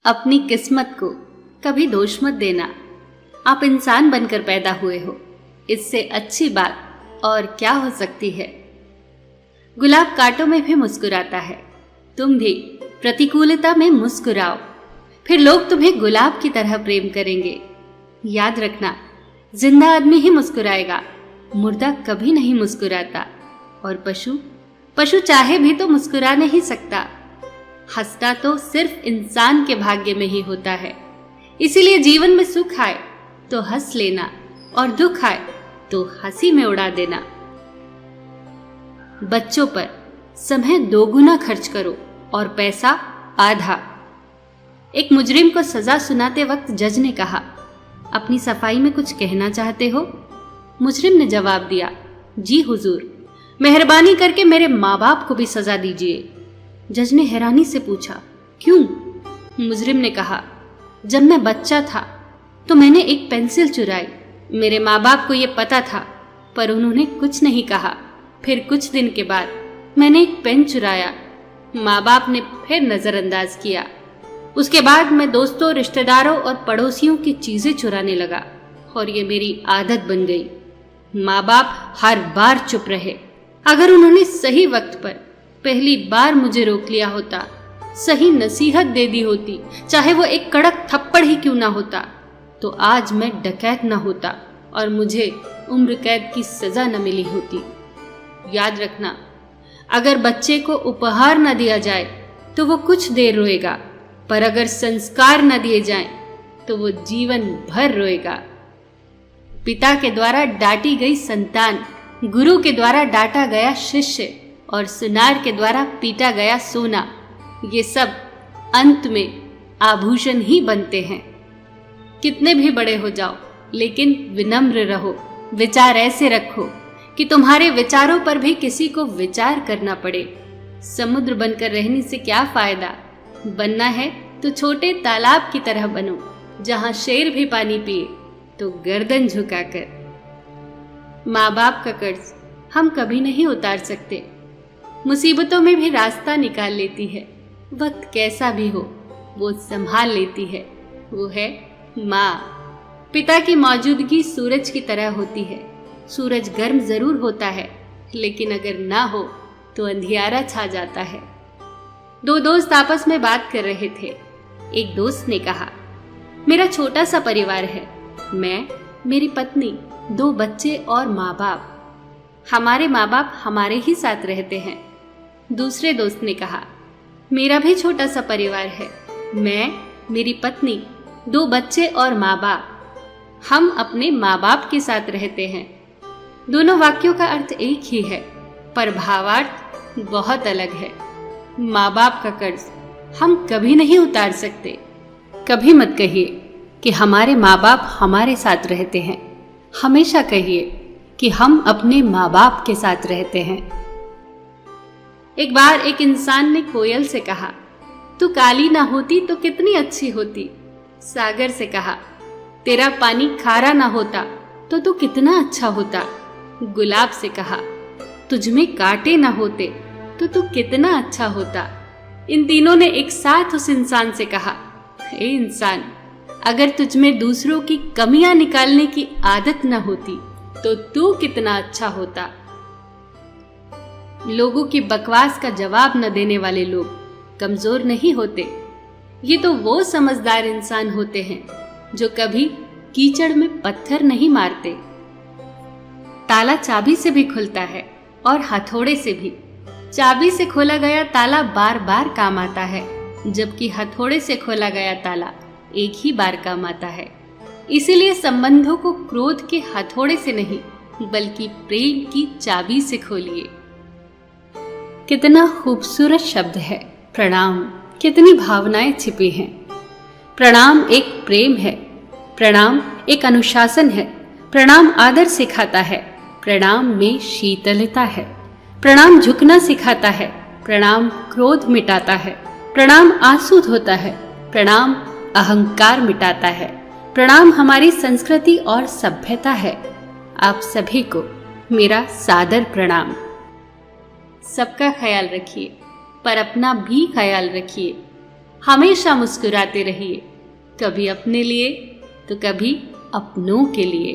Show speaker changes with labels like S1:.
S1: अपनी किस्मत को कभी दोष मत देना। आप इंसान बनकर पैदा हुए हो, इससे अच्छी बात और क्या हो सकती है। गुलाब कांटों में भी मुस्कुराता है, तुम भी प्रतिकूलता में मुस्कुराओ, फिर लोग तुम्हें गुलाब की तरह प्रेम करेंगे। याद रखना, जिंदा आदमी ही मुस्कुराएगा, मुर्दा कभी नहीं मुस्कुराता। और पशु चाहे भी तो मुस्कुरा नहीं सकता। हंसना तो सिर्फ इंसान के भाग्य में ही होता है। इसीलिए जीवन में सुख आए तो हंस लेना और दुख आए तो हंसी में उड़ा देना। बच्चों पर समय 2 गुना खर्च करो और पैसा आधा। एक मुजरिम को सजा सुनाते वक्त जज ने कहा, अपनी सफाई में कुछ कहना चाहते हो? मुजरिम ने जवाब दिया, जी हुजूर, मेहरबानी करके मेरे माँ बाप को भी सजा दीजिए। जज ने हैरानी से पूछा, क्यों? मुजरिम ने कहा, जब मैं बच्चा था तो मैंने एक पेंसिल चुराई। मेरे माँ बाप को यह पता था पर उन्होंने कुछ नहीं कहा। फिर कुछ दिन के बाद मैंने एक पेन चुराया, माँ बाप ने फिर नजरअंदाज किया। उसके बाद मैं दोस्तों, रिश्तेदारों और पड़ोसियों की चीजें चुराने लगा और ये मेरी आदत बन गई। माँ बाप हर बार चुप रहे। अगर उन्होंने सही वक्त पर पहली बार मुझे रोक लिया होता, सही नसीहत दे दी होती, चाहे वो एक कड़क थप्पड़ ही क्यों ना होता, तो आज मैं डकैत ना होता और मुझे उम्र कैद की सजा न मिली होती। याद रखना, अगर बच्चे को उपहार न दिया जाए तो वो कुछ देर रोएगा, पर अगर संस्कार न दिए जाएं तो वो जीवन भर रोएगा। पिता के द्वारा डांटी गई संतान, गुरु के द्वारा डांटा गया शिष्य और सुनार के द्वारा पीटा गया सोना, ये सब अंत में आभूषण ही बनते हैं। कितने भी बड़े हो जाओ, लेकिन विनम्र रहो। विचार ऐसे रखो कि तुम्हारे विचारों पर भी किसी को विचार करना पड़े। समुद्र बनकर रहने से क्या फायदा? बनना है तो छोटे तालाब की तरह बनो, जहां शेर भी पानी पिए तो गर्दन झुकाकर। माँ बाप का कर्ज हम कभी नहीं उतार सकते। मुसीबतों में भी रास्ता निकाल लेती है। वक्त कैसा भी हो वो संभाल लेती है, वो है माँ। पिता की मौजूदगी सूरज की तरह होती है। सूरज गर्म जरूर होता है, लेकिन अगर ना हो तो अंधियारा छा जाता है। 2 दोस्त आपस में बात कर रहे थे। एक दोस्त ने कहा, मेरा छोटा सा परिवार है, मैं, मेरी पत्नी, 2 बच्चे और माँ बाप। हमारे माँ बाप हमारे ही साथ रहते हैं। दूसरे दोस्त ने कहा, मेरा भी छोटा सा परिवार है, मैं, मेरी पत्नी, 2 बच्चे और माँ बाप। हम अपने माँ बाप के साथ रहते हैं। दोनों वाक्यों का अर्थ एक ही है, पर भावार्थ बहुत अलग है। माँ बाप का कर्ज हम कभी नहीं उतार सकते। कभी मत कहिए कि हमारे माँ बाप हमारे साथ रहते हैं। हमेशा कहिए कि हम अपने माँ बाप के साथ रहते हैं। एक बार एक इंसान ने कोयल से कहा, तू काली ना होती तो कितनी अच्छी होती। सागर से कहा, तेरा पानी खारा ना होता तो तू कितना अच्छा होता। गुलाब से कहा, तुझमें कांटे ना होते तो तू कितना अच्छा होता। इन तीनों ने एक साथ उस इंसान से कहा, ए इंसान, अगर तुझमें दूसरों की कमियां निकालने की आदत न होती तो तू कितना अच्छा होता। लोगों की बकवास का जवाब न देने वाले लोग कमजोर नहीं होते। ये तो वो समझदार इंसान होते हैं जो कभी कीचड़ में पत्थर नहीं मारते। ताला चाबी से भी खुलता है और हथौड़े से भी। चाबी से खोला गया ताला बार बार काम आता है, जबकि हथौड़े से खोला गया ताला एक ही बार काम आता है। इसीलिए संबंधों को क्रोध के हथौड़े से नहीं, बल्कि प्रेम की चाबी से खोलिए। कितना खूबसूरत शब्द है प्रणाम, कितनी भावनाएं छिपी हैं। प्रणाम एक प्रेम है, प्रणाम एक अनुशासन है, प्रणाम आदर सिखाता है, प्रणाम में शीतलता है, प्रणाम झुकना सिखाता है, प्रणाम क्रोध मिटाता है, प्रणाम आंसू धोता है, प्रणाम अहंकार मिटाता है, प्रणाम हमारी संस्कृति और सभ्यता है। आप सभी को मेरा सादर प्रणाम। सबका ख्याल रखिए, पर अपना भी ख्याल रखिए। हमेशा मुस्कुराते रहिए, कभी अपने लिए तो कभी अपनों के लिए।